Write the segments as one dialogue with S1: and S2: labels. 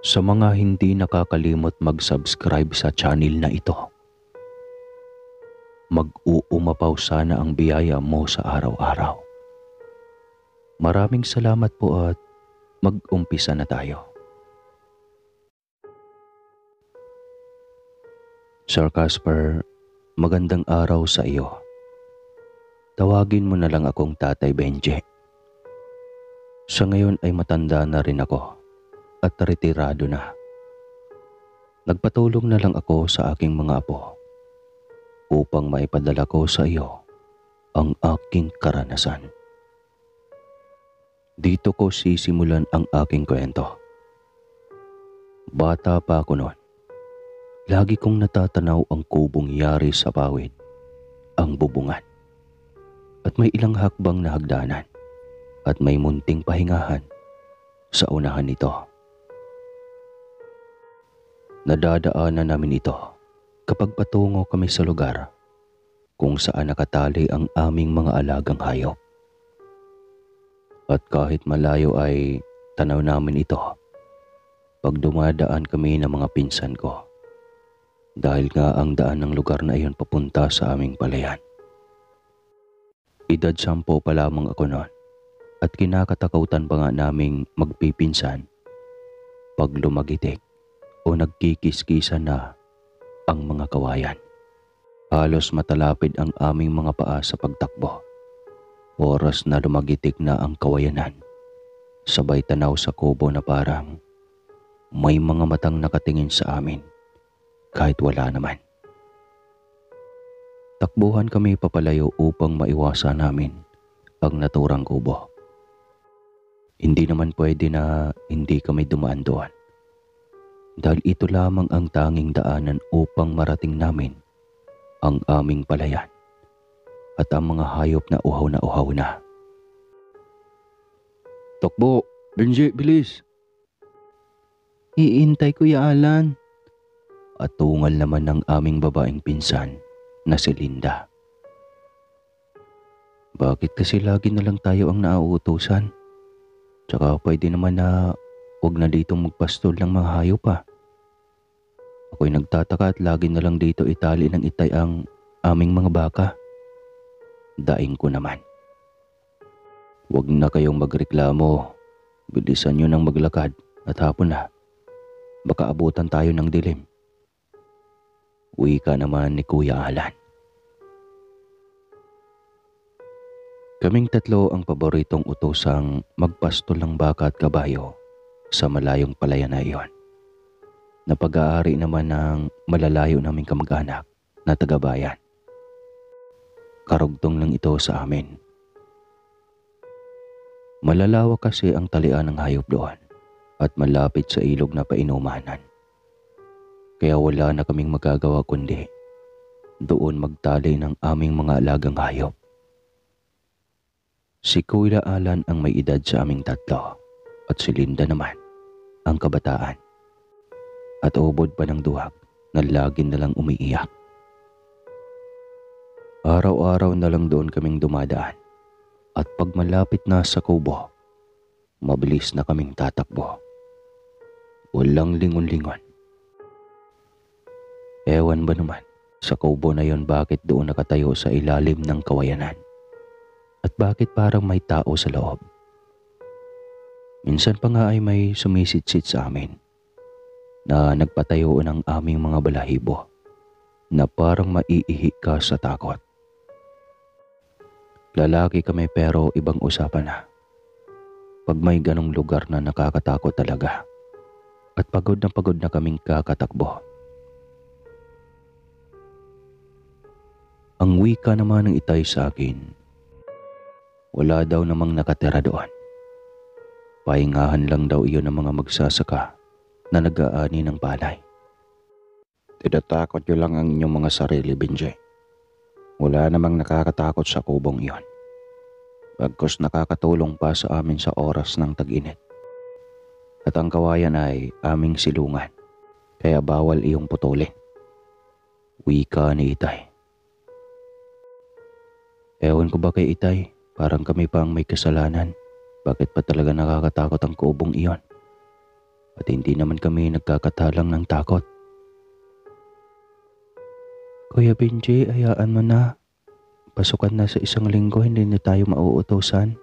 S1: Sa mga hindi nakakalimot mag-subscribe sa channel na ito, mag-uumapaw sana ang biyaya mo sa araw-araw. Maraming salamat po at mag-umpisa na tayo. Sir Casper, magandang araw sa iyo. Tawagin mo na lang akong Tatay Benji. Sa ngayon ay matanda na rin ako at retirado na. Nagpatulong na lang ako sa aking mga apo upang maipadala ko sa iyo ang aking karanasan. Dito ko sisimulan ang aking kwento. Bata pa ako noon. Lagi kong natatanaw ang kubong yari sa pawid, ang bubungan. At may ilang hakbang na hagdanan at may munting pahingahan sa unahan nito. Nadadaanan namin ito kapag patungo kami sa lugar kung saan nakatali ang aming mga alagang hayop. At kahit malayo ay tanaw namin ito pag dumadaan kami ng mga pinsan ko. Dahil nga ang daan ng lugar na iyon papunta sa aming palayan. Edad 10 pa lamang ako noon at kinakatakutan pa nga naming magpipinsan pag lumagitik o nagkikiskisan na ang mga kawayan. Halos matalapid ang aming mga paa sa pagtakbo. Oras na lumagitik na ang kawayanan, sabay tanaw sa kubo na parang may mga matang nakatingin sa amin kahit wala naman. Takbuhan kami papalayo upang maiwasan namin ang naturang kubo. Hindi naman pwede na hindi kami dumaan doon. Dahil ito lamang ang tanging daanan upang marating namin ang aming palayan at ang mga hayop na uhaw na. Takbo! Benji, bilis! Iintay Kuya Alan. At tungal naman ng aming babaeng pinsan na si Linda. Bakit kasi lagi na lang tayo ang nauutusan? Tsaka pwede naman na huwag na dito magpastol ng mga hayop pa. Ako'y nagtataka at lagi na lang dito itali ng itay ang aming mga baka. Daing ko naman. Huwag na kayong magreklamo. Bilisan nyo nang maglakad at hapon na. Baka abutan tayo ng dilim. Wika naman ni Kuya Alan. Kaming tatlo ang paboritong utosang magpastol ng baka at kabayo sa malayong palayan na iyon. Na pag-aari naman ng malalayo naming kamag-anak na taga-bayan. Karugtong lang ito sa amin. Malalawak kasi ang talian ng hayop doon at malapit sa ilog na painumanan. Kaya wala na kaming magagawa kundi doon magtali ng aming mga alagang hayop. Si Kuya Alan ang may edad sa aming tatlo at si Linda naman ang kabataan. At ubod pa ng duwag na lagi na lang umiiyak. Araw-araw na lang doon kaming dumadaan at pag malapit na sa kubo, mabilis na kaming tatakbo. Walang lingon-lingon. Ewan ba naman sa kubo na yon bakit doon nakatayo sa ilalim ng kawayanan at bakit parang may tao sa loob. Minsan pa nga ay may sumisit-sit sa amin na nagpatayo ng aming mga balahibo na parang maiihi ka sa takot. Lalaki kami pero ibang usapan na. Pag may ganong lugar na nakakatakot talaga at pagod na kaming kakatakbo. Ang wika naman ng itay sa akin, wala daw namang nakatira doon. Pahingahan lang daw iyon ng mga magsasaka na nag-aani ng palay. Tinatakot nyo lang ang inyong mga sarili, Benji. Wala namang nakakatakot sa kubong iyon. Bagkus nakakatulong pa sa amin sa oras ng tag-init. At ang kawayan ay aming silungan, kaya bawal iyong putulin. Wika ni Itay. Ewan ko ba kay Itay, parang kami pa ang may kasalanan. Bakit pa talaga nakakatakot ang kubong iyon? at hindi naman kami nagkakatalang ng takot. Kuya Benji, hayaan mo na. Pasukan na sa 1 linggo, hindi na tayo mauutosan.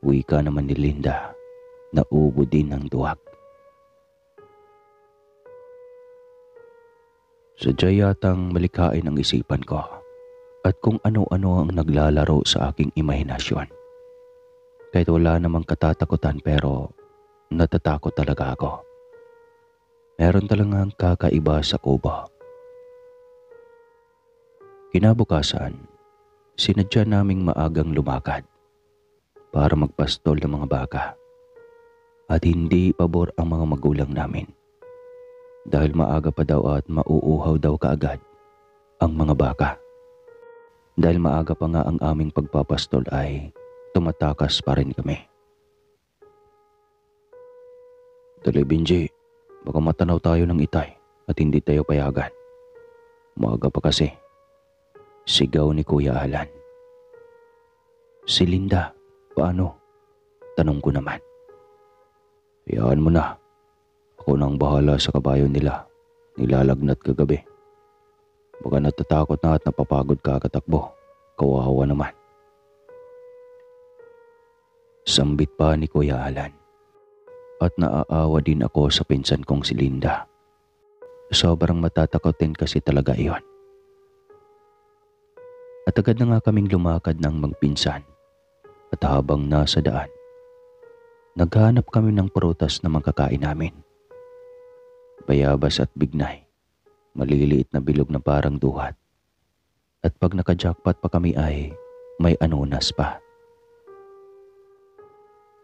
S1: Wika naman ni Linda, na ubo din ng duwag. Sadya yatang malikain ang isipan ko at kung ano-ano ang naglalaro sa aking imahinasyon. Kahit wala namang katatakutan pero natatakot talaga ako. Meron talagang kakaiba sa kubo. Kinabukasan, sinadya naming maagang lumakad para magpastol ng mga baka at hindi pabor ang mga magulang namin dahil maaga pa daw at mauuhaw daw kaagad ang mga baka. Dahil maaga pa nga ang aming pagpapastol ay tumatakas pa rin kami. Dali Benji, baka matanaw tayo ng itay at hindi tayo payagan. Maaga pa kasi. Sigaw ni Kuya Alan. Si Linda, paano? Tanong ko naman. Hayaan mo na. Ako nang bahala sa kabayo nila. Nilalagnat kagabi. Baka natatakot na at napapagod ka katakbo. Kawawa naman. Sambit pa ni Kuya Alan. At naaawa din ako sa pinsan kong si Linda. Sobrang matatakotin kasi talaga iyon. At agad na nga kaming lumakad ng magpinsan. At habang nasa daan, naghanap kami ng prutas na magkakain namin. Bayabas at bignay, maliliit na bilog na parang duhat. At pag naka-jackpot pa kami ay may anunas pa.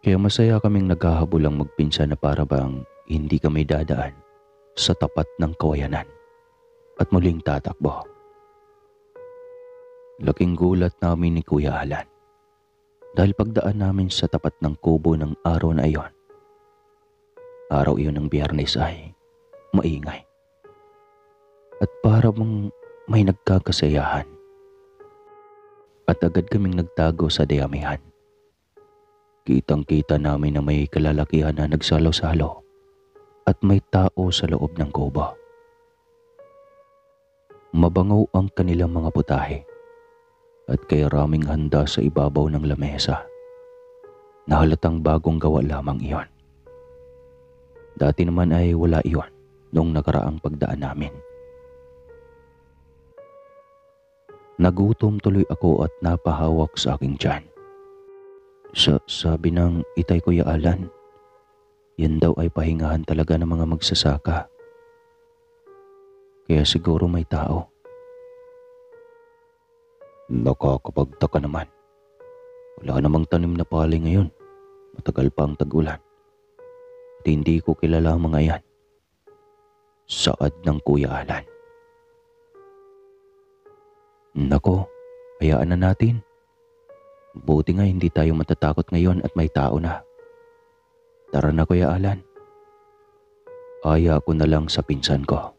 S1: Kaya masaya kaming naghahabulang magpinsan na para bang hindi kami dadaan sa tapat ng kawayanan at muling tatakbo. Laking gulat namin ni Kuya Alan dahil pagdaan namin sa tapat ng kubo ng araw na iyon. Araw iyon ng Biyernes ay maingay. At para bang may nagkakasayahan. At agad kaming nagtago sa dayamihan. Kitang-kita namin na may kalalakihan na nagsalo-salo at may tao sa loob ng kubo. Mabango ang kanilang mga putahe at kay raming handa sa ibabaw ng lamesa. Nahalatang bagong gawa lamang iyon. Dati naman ay wala iyon noong nakaraang pagdaan namin. Nagutom tuloy ako at napahawak sa aking tiyan. Sabi ng itay Kuya Alan, yan daw ay pahingahan talaga ng mga magsasaka. Kaya siguro may tao. Nakakapagtaka naman. Wala namang tanim na palay ngayon. Matagal pa ang tag-ulan. At hindi ko kilala ang mga yan. Saad ng Kuya Alan. Nako, hayaan na natin. Buti nga hindi tayo matatakot ngayon at may tao na. Tara na Kuya Alan. Aya ko na lang sa pinsan ko.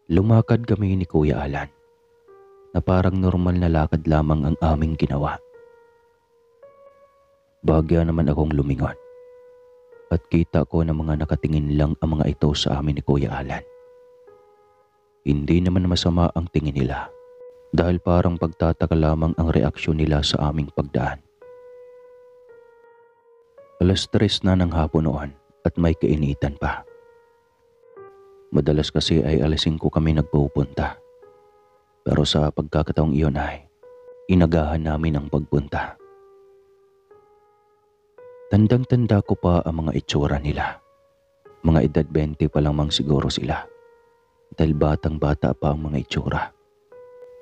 S1: Lumakad kami ni Kuya Alan na parang normal na lakad lamang ang aming ginawa. Bagya naman akong lumingon at kita ko na mga nakatingin lang ang mga ito sa amin ni Kuya Alan. Hindi naman masama ang tingin nila dahil parang pagtataka lamang ang reaksyon nila sa aming pagdaan. 3:00 na ng hapon noon at may kainitan pa. Madalas kasi ay 5:00 kami nagpupunta. Pero sa pagkakataong iyon ay inagahan namin ang pagpunta. Tandang-tanda ko pa ang mga itsura nila. Mga edad 20 pa lamang siguro sila. Dahil batang-bata pa ang mga itsura.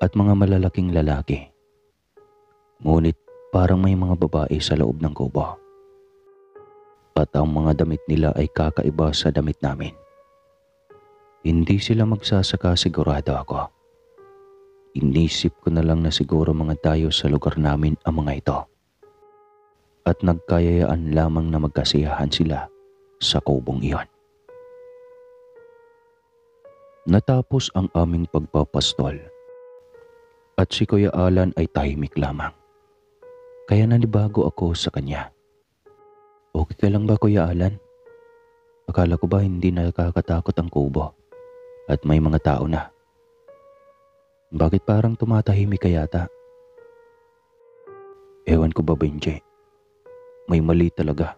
S1: At mga malalaking lalaki. Ngunit parang may mga babae sa loob ng kubo. At ang mga damit nila ay kakaiba sa damit namin. Hindi sila magsasaka sigurado ako. Inisip ko na lang na siguro mga tayo sa lugar namin ang mga ito. At nagkayayaan lamang na magkasiyahan sila sa kubong iyon. Natapos ang aming pagpapastol. At si Kuya Alan ay tahimik lamang. Kaya nanibago ako sa kanya. Okay ka lang ba Kuya Alan? Akala ko ba hindi nakakatakot ang kubo at may mga tao na? Bakit parang tumatahimik ka yata? Ewan ko ba, Benji? May mali talaga.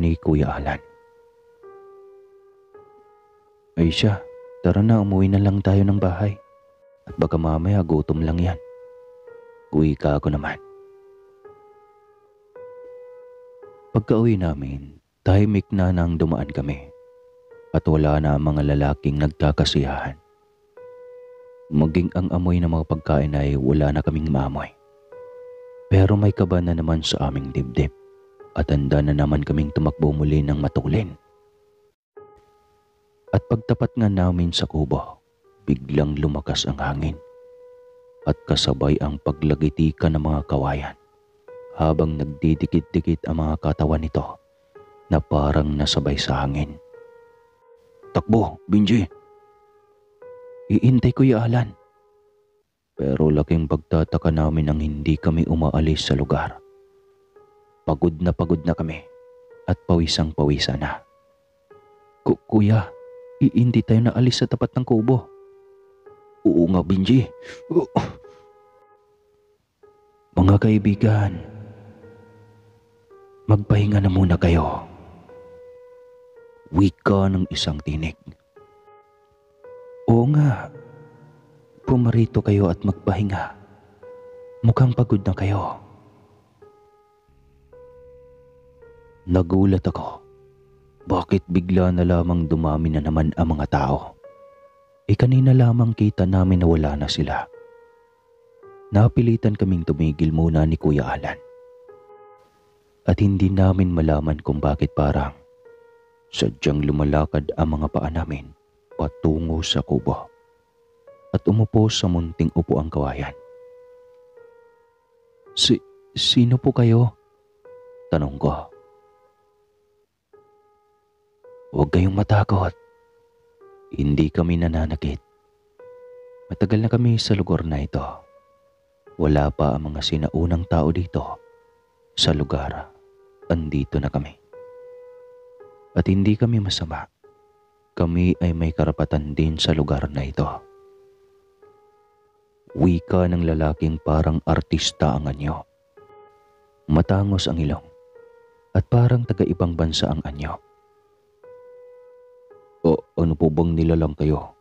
S1: Ni Kuya Alan. Ay siya, tara na, umuwi na lang tayo ng bahay. At baka mamaya gutom lang yan. Uwi ka ako naman. Pagka-uwi namin, tahimik na nang dumaan kami. At wala na ang mga lalaking nagkakasiyahan. Maging ang amoy ng mga pagkain ay wala na kaming maamoy. Pero may kaba na naman sa aming dibdib. At handa na naman kaming tumakbo muli ng matulin. At pagtapat nga namin sa kubo, biglang lumakas ang hangin. At kasabay ang paglagitikan ng mga kawayan habang nagdidikit-dikit ang mga katawan nito na parang nasabay sa hangin. Takbo, Benji! Iintay ko, Alan. Pero laking pagtataka namin nang hindi kami umaalis sa lugar. Pagod na kami at pawisang-pawisa na. Kuya, hindi tayo naalis sa tapat ng kubo. Oo nga, Benji. Mga kaibigan, magpahinga na muna kayo. Wika ng isang tinig. Oo nga, pumarito kayo at magpahinga. Mukhang pagod na kayo. Nagulat ako. Bakit bigla na lamang dumami na naman ang mga tao? Kanina lamang kita namin na wala na sila. Napilitan kaming tumigil muna ni Kuya Alan. At hindi namin malaman kung bakit parang sadyang lumalakad ang mga paa namin patungo sa kubo at umupo sa munting upuang kawayan. Sino po kayo? Tanong ko. Huwag kayong matakot. Hindi kami nananakit. Matagal na kami sa lugar na ito. Wala pa ang mga sinaunang tao dito. Sa lugar, andito na kami. At hindi kami masama. Kami ay may karapatan din sa lugar na ito. Wika ng lalaking parang artista ang anyo. Matangos ang ilong. At parang taga-ibang bansa ang anyo. Ano po bang nilalang kayo?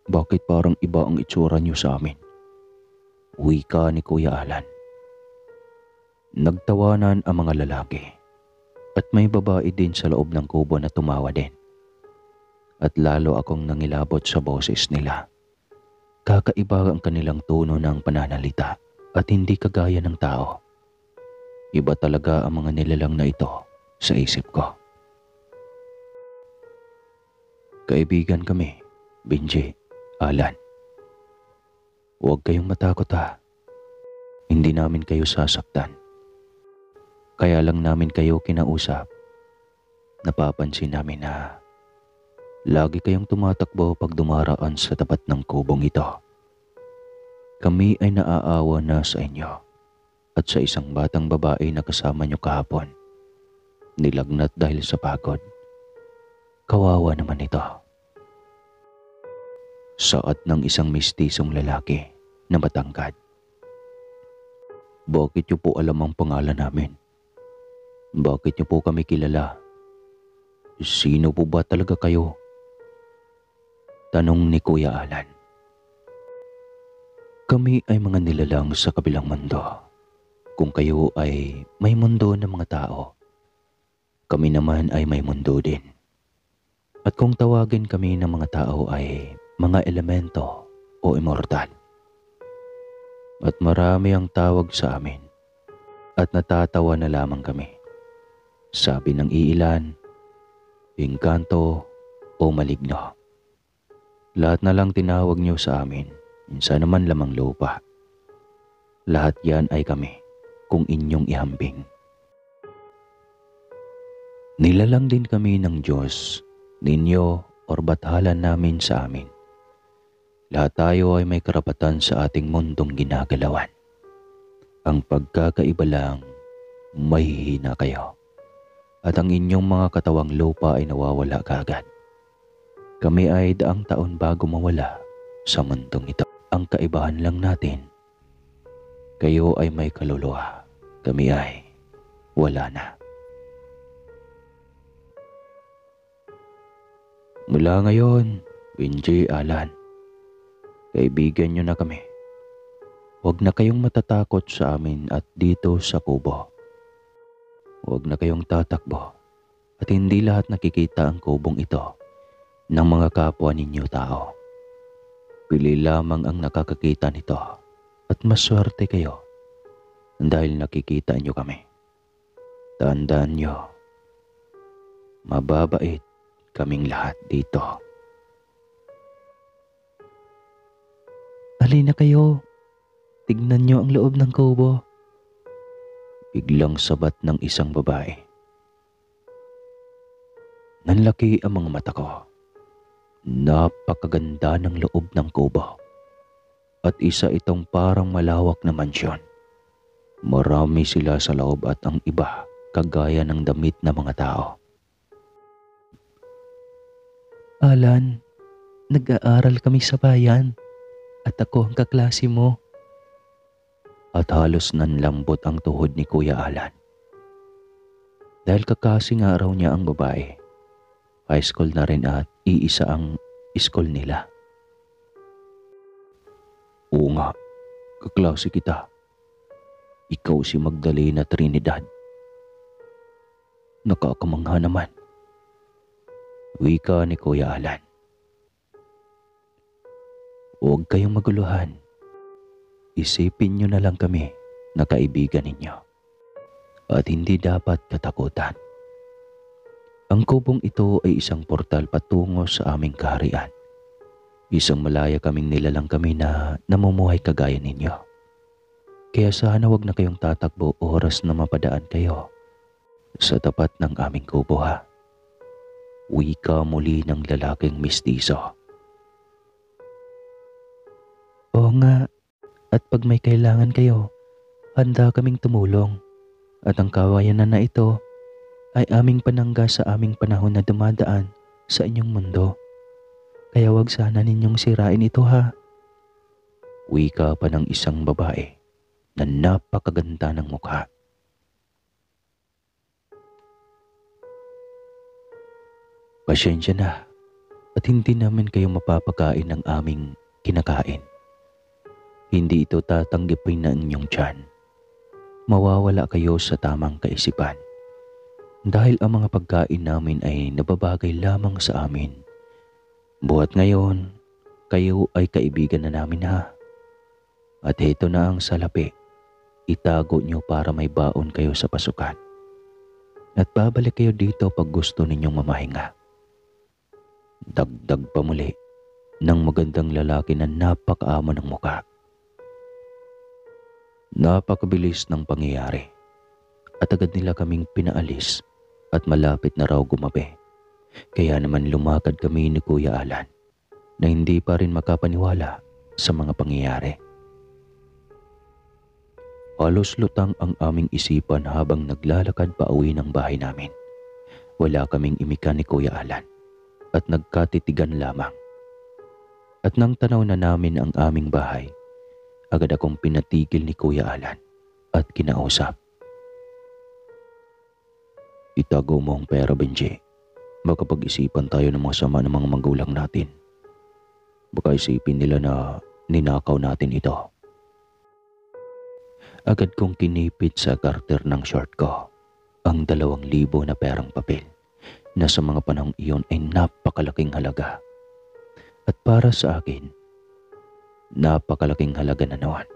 S1: Bakit parang iba ang itsura niyo sa amin? Wika ni Kuya Alan. Nagtawanan ang mga lalaki at may babae din sa loob ng kubo na tumawa din. At lalo akong nangilabot sa boses nila. Kakaiba ang kanilang tono ng pananalita at hindi kagaya ng tao. Iba talaga ang mga nilalang na ito sa isip ko. Kaibigan kami, Benji, Alan. Huwag kayong matakot ha. Hindi namin kayo sasaktan. Kaya lang namin kayo kinausap. Napapansin namin na lagi kayong tumatakbo pag dumaraan sa tapat ng kubong ito. Kami ay naaawa na sa inyo at sa isang batang babae na kasama nyo kahapon. Nilagnat dahil sa pagod. Kawawa naman ito. Saad ng isang mistisong lalaki na matangkad. Bakit niyo po alam ang pangalan namin? Bakit niyo po kami kilala? Sino po ba talaga kayo? Tanong ni Kuya Alan. Kami ay mga nilalang sa kabilang mundo. Kung kayo ay may mundo ng mga tao, kami naman ay may mundo din. At kung tawagin kami ng mga tao ay mga elemento o immortal. At marami ang tawag sa amin at natatawa na lamang kami. Sabi ng iilan, engkanto o maligno. Lahat na lang tinawag niyo sa amin, minsan naman lamang lupa. Lahat yan ay kami kung inyong ihambing. Nilalang din kami ng Diyos, ninyo or bathalan namin sa amin. Lahat tayo ay may karapatan sa ating mundong ginagalawan. Ang pagkakaiba lang, mahihina kayo. at ang inyong mga katawang lupa ay nawawala kaagad. Kami ay daang taon bago mawala sa mundong ito. Ang kaibahan lang natin, kayo ay may kaluluwa, kami ay wala na. Mula ngayon, Benji, Alan, kaibigan nyo na kami. Huwag na kayong matatakot sa amin at dito sa kubo. Huwag na kayong tatakbo at hindi lahat nakikita ang kubong ito ng mga kapwa ninyo tao. Pili lamang ang nakakakita nito at maswerte kayo dahil nakikita nyo kami. Tandaan nyo, mababait kaming lahat dito. Halina kayo. Tignan nyo ang loob ng kubo. Biglang sabat ng isang babae. Nanlaki ang mga mata ko. Napakaganda ng loob ng kubo. At isa itong parang malawak na mansyon. Marami sila sa loob at ang iba kagaya ng damit na mga tao. Alan, nag-aaral kami sa bayan at ako ang kaklase mo. At halos nanlambot ang tuhod ni Kuya Alan. Dahil kakasing araw niya ang babae. High school na rin at iisa ang school nila. Oo nga, kaklase kita. Ikaw si Magdalena Trinidad. Nakakamangha naman. Wika ni Kuya Alan. Huwag kayong maguluhan. Isipin nyo na lang kami na kaibigan ninyo at hindi dapat katakutan. Ang kubong ito ay isang portal patungo sa aming kaharian. Isang malaya kaming nilalang kami na namumuhay kagaya ninyo. Kaya sana wag na kayong tatakbo oras na mapadaan kayo sa tapat ng aming kubo ha. Wika muli ng lalaking mistiso. Oo nga. At pag may kailangan kayo, handa kaming tumulong. At ang kawayanan na ito ay aming panangga sa aming panahon na dumadaan sa inyong mundo. Kaya wag sana ninyong sirain ito ha. Wika pa ng isang babae na napakaganda ng mukha. Pasensya na at hindi namin kayo mapapakain ng aming kinakain. Hindi ito tatanggipin na inyong tiyan. Mawawala kayo sa tamang kaisipan. Dahil ang mga pagkain namin ay nababagay lamang sa amin. Buhat ngayon, kayo ay kaibigan na namin ha. At heto na ang salapi. Itago nyo para may baon kayo sa pasukan. At babalik kayo dito pag gusto ninyong mamahinga. Dagdag pa muli ng magandang lalaki na napakaamo ng mukha. Napakabilis ng pangyayari at agad nila kaming pinaalis at malapit na raw gumabi. Kaya naman lumakad kami ni Kuya Alan na hindi pa rin makapaniwala sa mga pangyayari. Halos lutang ang aming isipan habang naglalakad pa uwi ng bahay namin. Wala kaming imikan ni Kuya Alan at nagkatitigan lamang. At nang tanaw na namin ang aming bahay, agad akong pinatigil ni Kuya Alan at kinausap. Itago mo ang pera, Benji. Baka pag-isipan tayo ng mga sama ng mga magulang natin. Baka isipin nila na ninakaw natin ito. Agad kong kinipit sa garter ng short ko ang 2,000 na perang papel na sa mga panahong iyon ay napakalaking halaga. At para sa akin, napakalaking halaga na naman.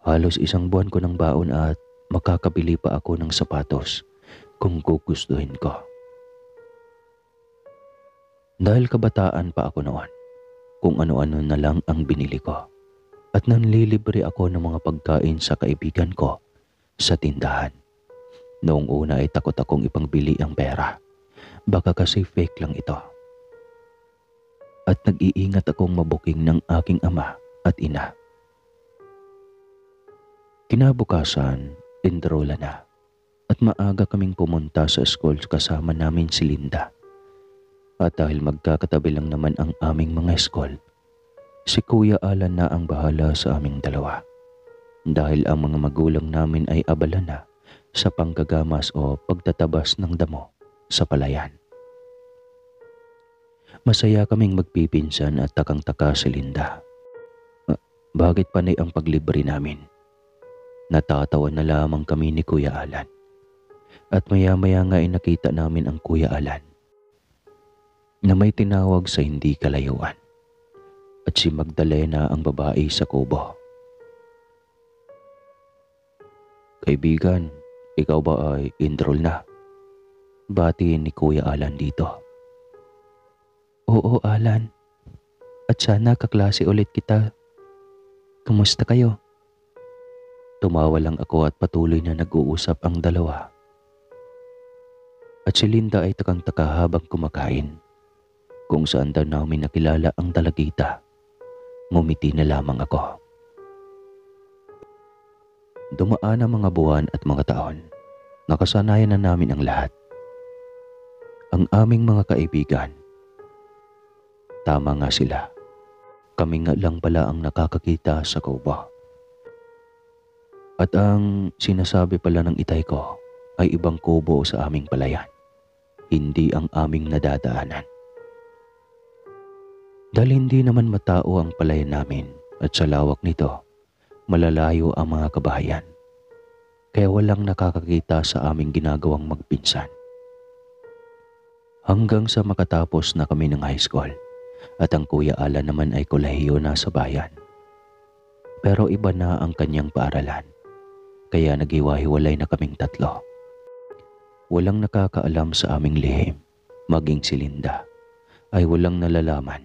S1: Halos 1 buwan ko ng baon at makakabili pa ako ng sapatos kung gugustuhin ko. Dahil kabataan pa ako noon, kung ano-ano na lang ang binili ko at nanlilibre ako ng mga pagkain sa kaibigan ko sa tindahan. Noong una ay takot akong ipangbili ang pera. Baka kasi fake lang ito. At nag-iingat akong mabuking ng aking ama at ina. Kinabukasan, enrola na at maaga kaming pumunta sa school kasama namin si Linda. At dahil magkakatabi lang naman ang aming mga school, si Kuya Alan na ang bahala sa aming dalawa. Dahil ang mga magulang namin ay abala na sa panggagamas o pagtatabas ng damo sa palayan. Masaya kaming magpipinsan at takang-taka si Linda. Bakit panay ang paglibre namin? Natatawa na lamang kami ni Kuya Alan. At maya-maya nga ay nakita namin ang Kuya Alan na may tinawag sa hindi kalayuan at si Magdalena ang babae sa kubo. Kaibigan, ikaw ba ay enroll na? Batiin ni Kuya Alan dito. Oo, Alan. At sana kaklase ulit kita. Kumusta kayo? Tumawa lang ako at patuloy na nag-uusap ang dalawa. At si Linda ay takang-taka habang kumakain. Kung saan daw namin nakilala ang dalagita, ngumiti na lamang ako. Dumaan ang mga buwan at mga taon. Nakasanayan na namin ang lahat. Ang aming mga kaibigan. Tama nga sila. Kami nga lang pala ang nakakakita sa kubo. At ang sinasabi pala ng itay ko ay ibang kubo sa aming palayan. Hindi ang aming nadadaanan. Dahil hindi naman matao ang palayan namin at sa lawak nito, malalayo ang mga kabahayan. Kaya walang nakakakita sa aming ginagawang magpinsan. Hanggang sa makatapos na kami ng high school at ang Kuya Alan naman ay kolehiyo na sa bayan. Pero iba na ang kanyang paaralan, kaya naghiwa-hiwalay na kaming tatlo. Walang nakakaalam sa aming lihim, maging si Linda ay walang nalalaman.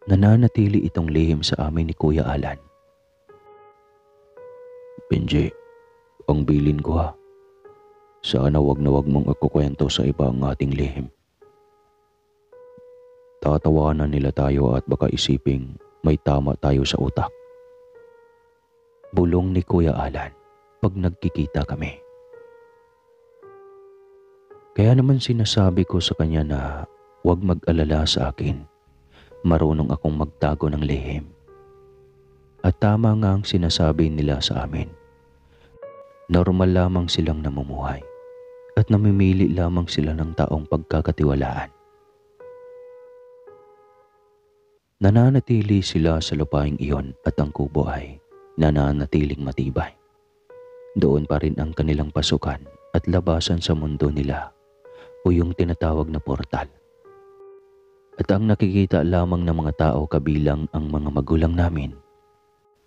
S1: Nananatili itong lihim sa amin ni Kuya Alan. Benji, ang bilin ko ha. Sana wag na wag mong ikukwento sa iba ang ating lihim. Tatawanan nila tayo at baka isiping may tama tayo sa utak. Bulong ni Kuya Alan pag nagkikita kami. Kaya naman sinasabi ko sa kanya na huwag mag-alala sa akin. Marunong akong magtago ng lihim. At tama nga ang sinasabi nila sa amin. Normal lamang silang namumuhay at namimili lamang sila ng taong pagkakatiwalaan. Nananatili sila sa lupaing iyon at ang kubo ay nananatiling matibay. Doon pa rin ang kanilang pasukan at labasan sa mundo nila o yung tinatawag na portal. At ang nakikita lamang ng mga tao kabilang ang mga magulang namin,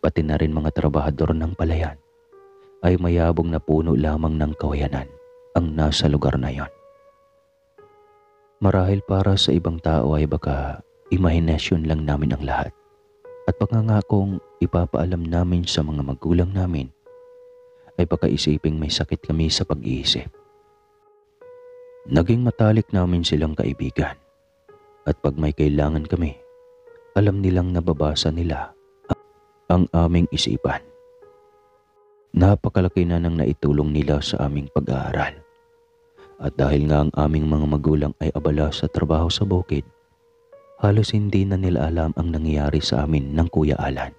S1: pati na rin mga trabahador ng palayan, ay mayabong na puno lamang ng kawayanan ang nasa lugar na yon. Marahil para sa ibang tao ay baka imahinasyon lang namin ang lahat at pangangakong ipapaalam namin sa mga magulang namin ay baka isiping may sakit kami sa pag-iisip. Naging matalik namin silang kaibigan at pag may kailangan kami, alam nilang nababasa nila ang aming isipan. Napakalaki na ng naitulong nila sa aming pag-aaral. At dahil nga ang aming mga magulang ay abala sa trabaho sa bukid, halos hindi na nila alam ang nangyayari sa amin ng Kuya Alan.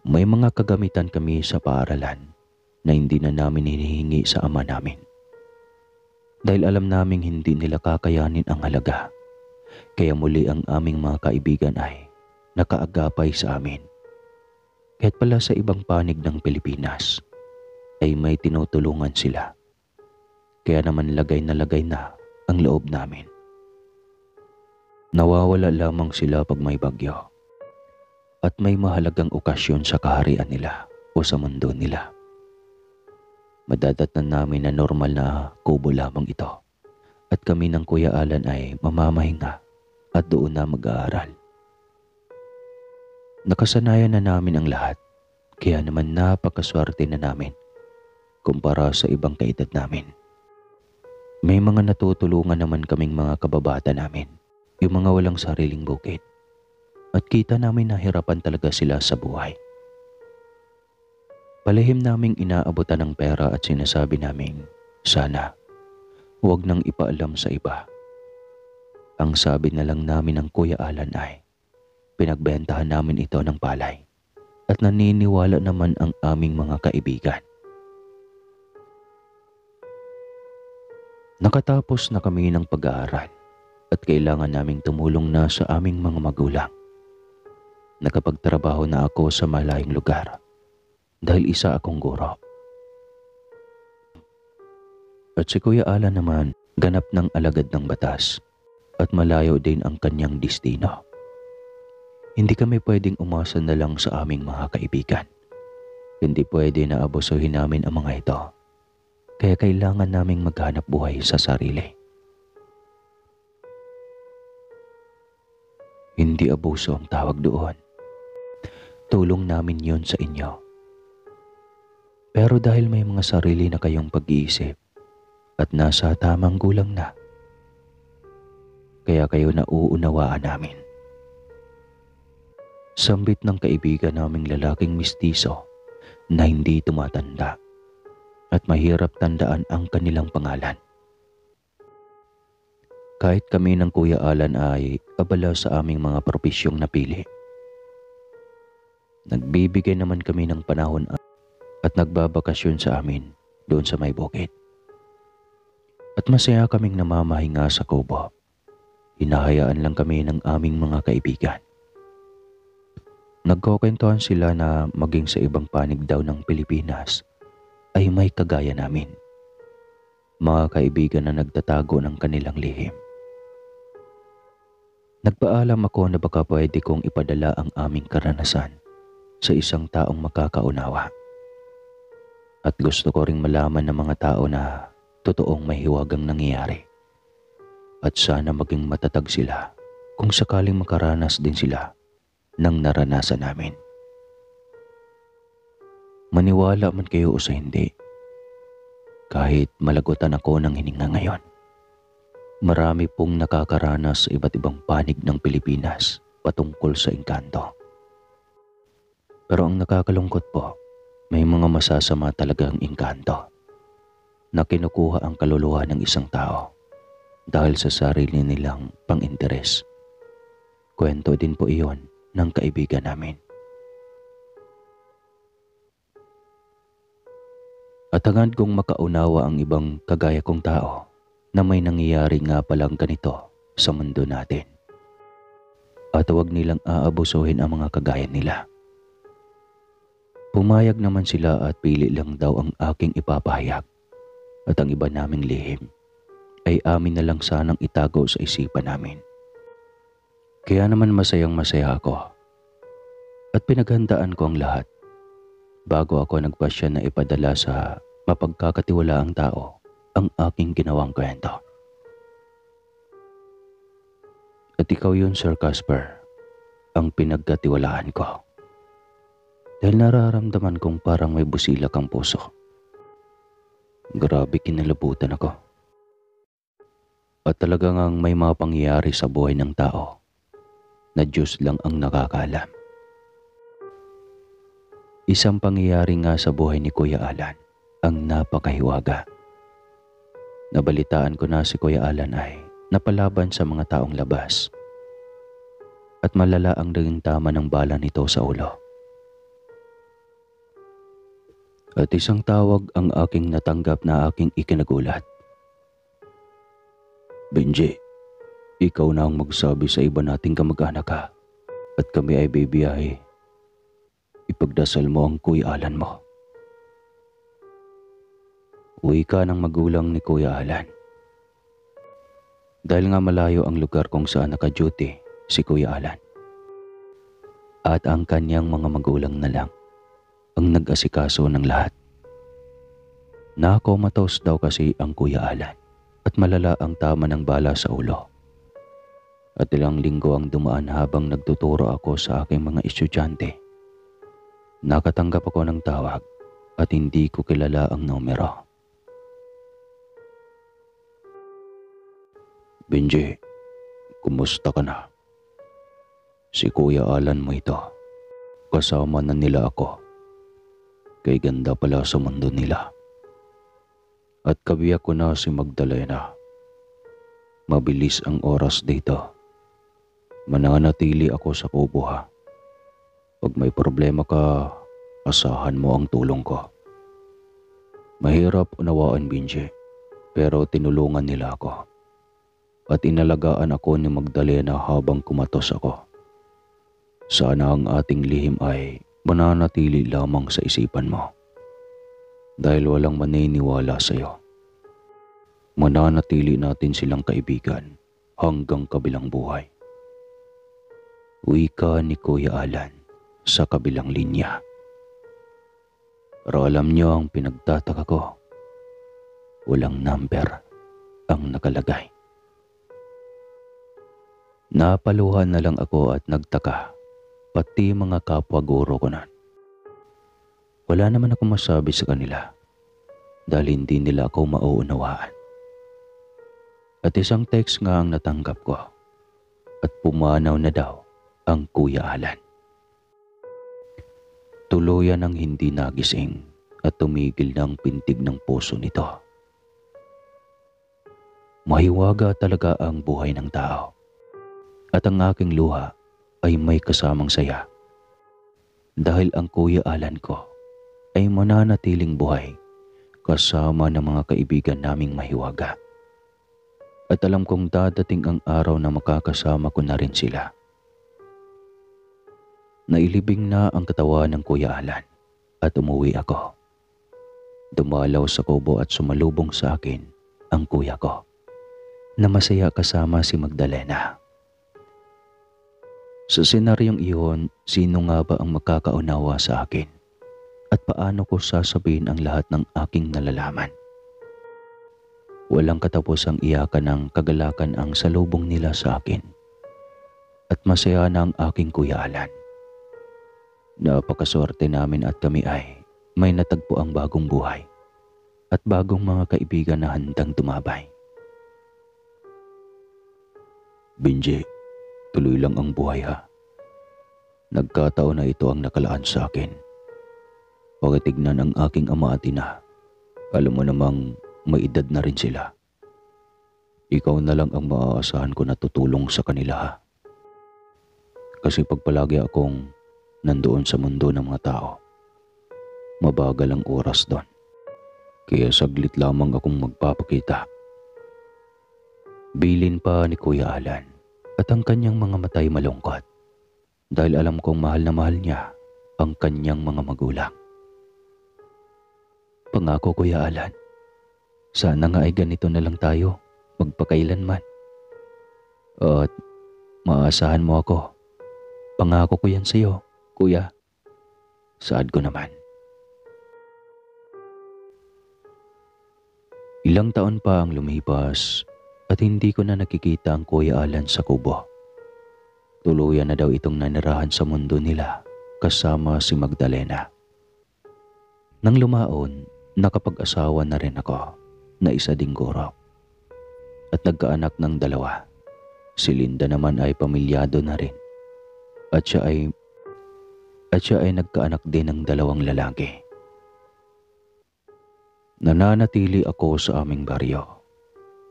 S1: May mga kagamitan kami sa paaralan na hindi na namin hinihingi sa ama namin. Dahil alam naming hindi nila kakayanin ang halaga, kaya muli ang aming mga kaibigan ay nakaagapay sa amin. Kahit pala sa ibang panig ng Pilipinas ay may tinutulungan sila. Kaya naman lagay na ang loob namin. Nawawala lamang sila pag may bagyo at may mahalagang okasyon sa kaharian nila o sa mundo nila. Madadatnan namin na normal na kubo lamang ito at kami ng Kuya Alan ay mamamahinga at doon na mag-aaral. Nakasanayan na namin ang lahat, kaya naman napakaswerte na namin kumpara sa ibang kaedad namin. May mga natutulungan naman kaming mga kababata namin, yung mga walang sariling bukid. At kita namin na hirapan talaga sila sa buhay. Palihim naming inaabutan ng pera at sinasabi naming sana huwag nang ipaalam sa iba. Ang sabi na lang namin ng Kuya Alan ay pinagbentahan namin ito ng palay at naniniwala naman ang aming mga kaibigan. Nakatapos na kami ng pag-aaral at kailangan naming tumulong na sa aming mga magulang. Nakapagtrabaho na ako sa malayong lugar dahil isa akong guro. At si Kuya Alan naman ganap ng alagad ng batas at malayo din ang kanyang destino. Hindi kami pwedeng umasa na lang sa aming mga kaibigan. Hindi pwede na abusuhin namin ang mga ito. Kaya kailangan naming maghanap buhay sa sarili. Hindi abuso ang tawag doon. Tulong namin yon sa inyo. Pero dahil may mga sarili na kayong pag-iisip at nasa tamang gulang na, kaya kayo nauunawaan namin. Sambit ng kaibigan naming lalaking mistiso na hindi tumatanda at mahirap tandaan ang kanilang pangalan. Kahit kami ng Kuya Alan ay abala sa aming mga propesyong napili, nagbibigay naman kami ng panahon at nagbabakasyon sa amin doon sa may bukid. At masaya kaming namamahinga sa kubo. Hinahayaan lang kami ng aming mga kaibigan. Nagkukwentuhan sila na maging sa ibang panig daw ng Pilipinas ay may kagaya namin. Mga kaibigan na nagtatago ng kanilang lihim. Nagpaalam ako na baka pwede kong ipadala ang aming karanasan sa isang taong makakaunawa. At gusto ko ring malaman ng mga tao na totoong may hiwagang nangyayari. At sana maging matatag sila kung sakaling makaranas din sila ng naranasan namin. Maniwala man kayo o sa hindi, kahit malagutan ako ng hininga ngayon, marami pong nakakaranas sa iba't ibang panig ng Pilipinas patungkol sa engkanto. Pero ang nakakalungkot po, may mga masasama talagang engkanto na kinukuha ang kaluluwa ng isang tao dahil sa sarili nilang pang-interes. Kwento din po iyon ng kaibigan namin. At hangad kong makaunawa ang ibang kagaya kong tao na may nangyayari nga palang ganito sa mundo natin. At huwag nilang aabusuhin ang mga kagaya nila. Pumayag naman sila at pili lang daw ang aking ipapahayag. At ang iba naming lihim ay amin na lang sanang itago sa isipan namin. Kaya naman masayang masaya ako. At pinaghandaan ko ang lahat bago ako nagpasya na ipadala sa mapagkakatiwalaang tao ang aking ginawang kwento. At ikaw yun, Sir Casper, ang pinagkatiwalaan ko. Dahil nararamdaman kong parang may busilak ang puso. Grabe kinalabutan ako. At talagang may mga pangyayari sa buhay ng tao na Diyos lang ang nakakaalam. Isang pangyayari nga sa buhay ni Kuya Alan ang napakahiwaga. Nabalitaan ko na si Kuya Alan ay napalaban sa mga taong labas at malala ang naging tama ng bala nito sa ulo. At isang tawag ang aking natanggap na aking ikinagulat. Benji, ikaw na ang magsabi sa iba nating kamag-anak ka at kami ay bibiyahe. Ipagdasal mo ang Kuya Alan mo. Uwi ka ng magulang ni Kuya Alan. Dahil nga malayo ang lugar kung saan naka-duty si Kuya Alan. At ang kanyang mga magulang na lang ang nag-asikaso ng lahat. Nakakomatos daw kasi ang Kuya Alan at malala ang tama ng bala sa ulo. At ilang linggo ang dumaan habang nagtuturo ako sa aking mga estudyante. Nakatanggap ako ng tawag at hindi ko kilala ang numero. Benji, kumusta ka na? Si Kuya Alan mo ito. Kasama na nila ako. Kay ganda pala sa mundo nila. At kabiyak ko na si Magdalena. Mabilis ang oras dito. Mananatili ako sa kubo ha. Pag may problema ka, asahan mo ang tulong ko. Mahirap unawaan, Binji, pero tinulungan nila ako. At inalagaan ako ni Magdalena habang kumatos ako. Sana ang ating lihim ay mananatili lamang sa isipan mo. Dahil walang maniniwala sa iyo. Mananatili natin silang kaibigan hanggang kabilang buhay. Wika ni Kuya Alan sa kabilang linya. Pero alam niyo ang pinagtataka ko. Walang number ang nakalagay. Napaluhan na lang ako at nagtaka, pati mga kapwa guro ko na. Wala naman ako masabi sa kanila dahil hindi nila ako mauunawaan. At isang text nga ang natanggap ko at pumanaw na daw ang Kuya Alan. Tuluyan ang hindi nagising at tumigil ng pintig ng puso nito. Mahiwaga talaga ang buhay ng tao at ang aking luha ay may kasamang saya dahil ang Kuya Alan ko ay mananatiling buhay kasama ng mga kaibigan naming mahiwaga. At alam kong dadating ang araw na makakasama ko na rin sila. Nailibing na ang katawan ng Kuya Alan at umuwi ako. Dumalaw sa kubo at sumalubong sa akin ang kuya ko na masaya kasama si Magdalena. Sa senaryong iyon, sino nga ba ang makakaunawa sa akin? At paano ko sasabihin ang lahat ng aking nalalaman? Walang katapusang iyakan ng kagalakan ang salubong nila sa akin. At masaya na ang aking Kuya Alan. Napakaswerte namin at kami ay may natagpo ang bagong buhay at bagong mga kaibigan na handang tumabay. Binji, tuloy lang ang buhay ha. Nagkataon na ito ang nakalaan sa akin. Pakitignan ang aking ama at ina. Alam mo namang may edad na rin sila. Ikaw na lang ang maaasahan ko na tutulong sa kanila ha. Kasi pag palagi akong nandoon sa mundo ng mga tao, mabagal ang oras doon. Kaya saglit lamang akong magpapakita. Bilin pa ni Kuya Alan at ang kanyang mga matay malungkot dahil alam kong mahal na mahal niya ang kanyang mga magulang. Pangako Kuya Alan, sana nga ay ganito na lang tayo magpakailanman. At maasahan mo ako. Pangako ko yan sa iyo, Kuya. Saad ko naman. Ilang taon pa ang lumipas at hindi ko na nakikita ang Kuya Alan sa kubo. Tuluyan na daw itong nanirahan sa mundo nila kasama si Magdalena. Nang lumaon, nakapag-asawa na rin ako na isa ding guro. At nagkaanak ng 2. Si Linda naman ay pamilyado na rin. At siya ay nagkaanak din ng 2 lalaki. Nananatili ako sa aming baryo.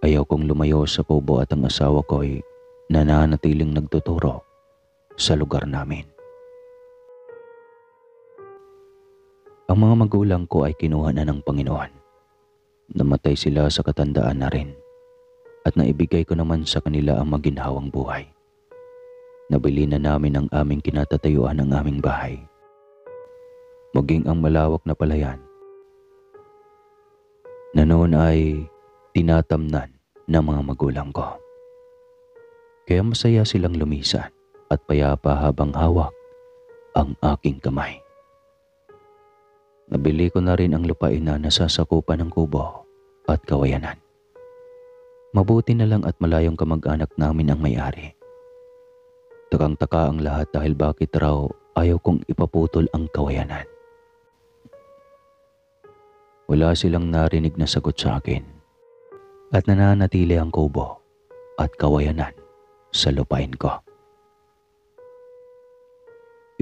S1: Ayaw kong lumayo sa kubo at ang asawa ko ay nananatiling nagtuturo sa lugar namin. Ang mga magulang ko ay kinuha na ng Panginoon. Namatay sila sa katandaan na rin at naibigay ko naman sa kanila ang maginhawang buhay. Nabili na namin ang aming kinatatayuan ng aming bahay. Maging ang malawak na palayan na noon ay tinatamnan ng mga magulang ko. Kaya masaya silang lumisan at payapa habang hawak ang aking kamay. Nabili ko na rin ang lupain na nasasakupan ng kubo at kawayanan. Mabuti na lang at malayong kamag-anak namin ang may-ari. Takang-taka ang lahat dahil bakit raw ayaw kong ipaputol ang kawayanan. Wala silang narinig na sagot sa akin at nananatili ang kubo at kawayanan sa lupain ko.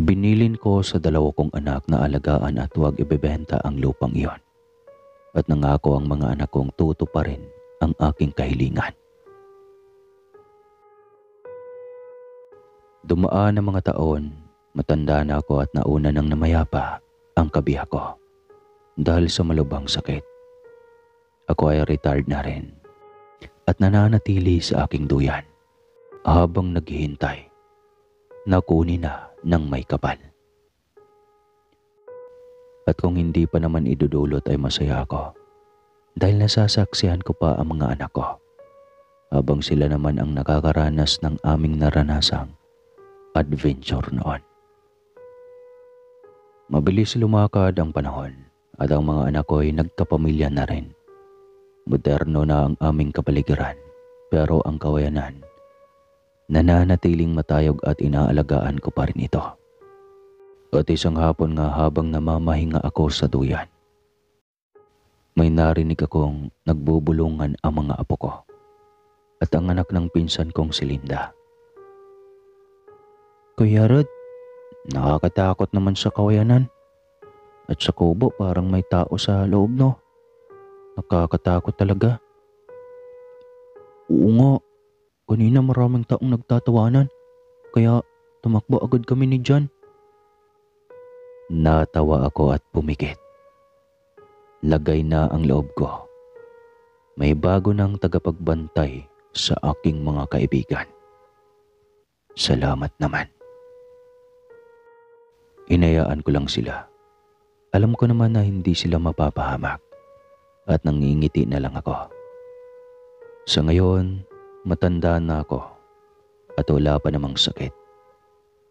S1: Ibinilin ko sa dalawa kong anak na alagaan at huwag ibebenta ang lupang iyon. At nangako ang mga anak kong tutuparin ang aking kahilingan. Dumaan ang mga taon, matanda na ako at nauna nang namayapa ang kabiyak ko dahil sa malubhang sakit. Ako ay retired na rin at nananatili sa aking duyan habang naghihintay na kunin na ng may kapal. At kung hindi pa naman idudulot ay masaya ako dahil nasasaksihan ko pa ang mga anak ko habang sila naman ang nakakaranas ng aming naranasang adventure noon. Mabilis lumakad ang panahon at ang mga anak ko ay nagkapamilya na rin. Moderno na ang aming kapaligiran pero ang kawayanan nananatiling matayog at inaalagaan ko pa rin ito. At isang hapon nga habang namamahinga ako sa duyan, may narinig akong nagbubulungan ang mga apo ko at ang anak ng pinsan kong si Linda. Kuya Rod, nakakatakot naman sa kawayanan. At sa kubo parang may tao sa loob, no? Nakakatakot talaga. Oo nga, kanina maraming taong nagtatawanan, kaya tumakbo agad kami ni John. Natawa ako at pumikit. Lagay na ang loob ko. May bago ng tagapagbantay sa aking mga kaibigan. Salamat naman. Inayaan ko lang sila. Alam ko naman na hindi sila mapapahamak at nangingiti na lang ako. Sa ngayon, matanda na ako at wala pa namang sakit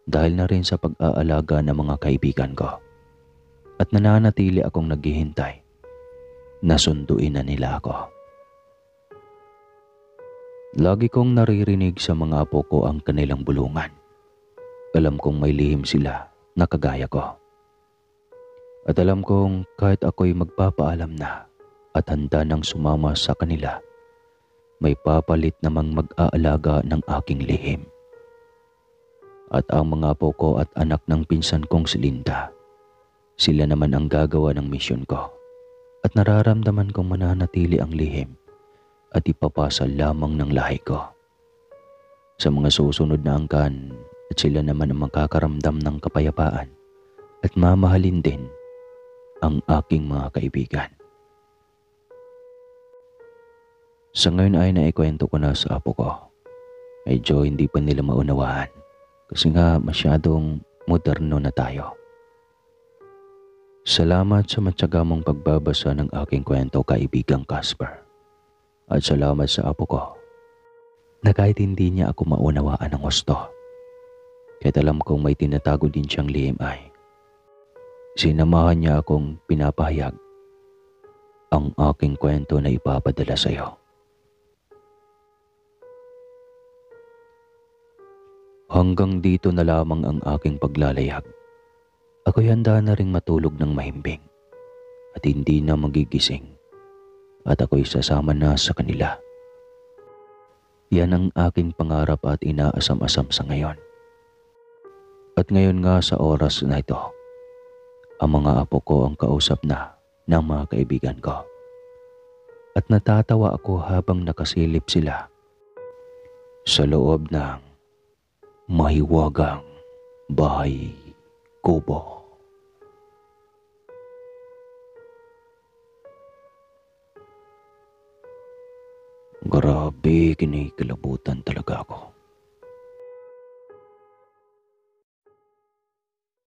S1: dahil na rin sa pag-aalaga ng mga kaibigan ko at nananatili akong naghihintay na sunduin na nila ako. Lagi kong naririnig sa mga apo ko ang kanilang bulungan. Alam kong may lihim sila na kagaya ko. At alam kong kahit ako'y magpapaalam na at handa nang sumama sa kanila, may papalit namang mag-aalaga ng aking lihim. At ang mga apo ko at anak ng pinsan kong si Linda, sila naman ang gagawa ng misyon ko. At nararamdaman kong mananatili ang lihim at ipapasa lamang ng lahi ko sa mga susunod na angkan, at sila naman ang makakaramdam ng kapayapaan at mamahalin din ang aking mga kaibigan. Sa ngayon ay naikwento ko na sa apo ko. Medyo hindi pa nila maunawaan kasi nga masyadong moderno na tayo. Salamat sa matyaga mong pagbabasa ng aking kwento, kaibigang Casper. At salamat sa apo ko na kahit hindi niya ako maunawaan ng gusto, kahit alam kong may tinatago din siyang lihim ay sinamahan niya akong pinapahayag ang aking kwento na ipapadala sa iyo. Hanggang dito na lamang ang aking paglalayag. Ako'y handa na ring matulog ng mahimbing at hindi na magigising at ako'y sasama na sa kanila. Yan ang aking pangarap at inaasam-asam sa ngayon. At ngayon nga sa oras na ito, ang mga apo ko ang kausap na ng mga kaibigan ko. At natatawa ako habang nakasilip sila sa loob ng mahiwagang bahay kubo. Grabe, kinikilabutan talaga ako.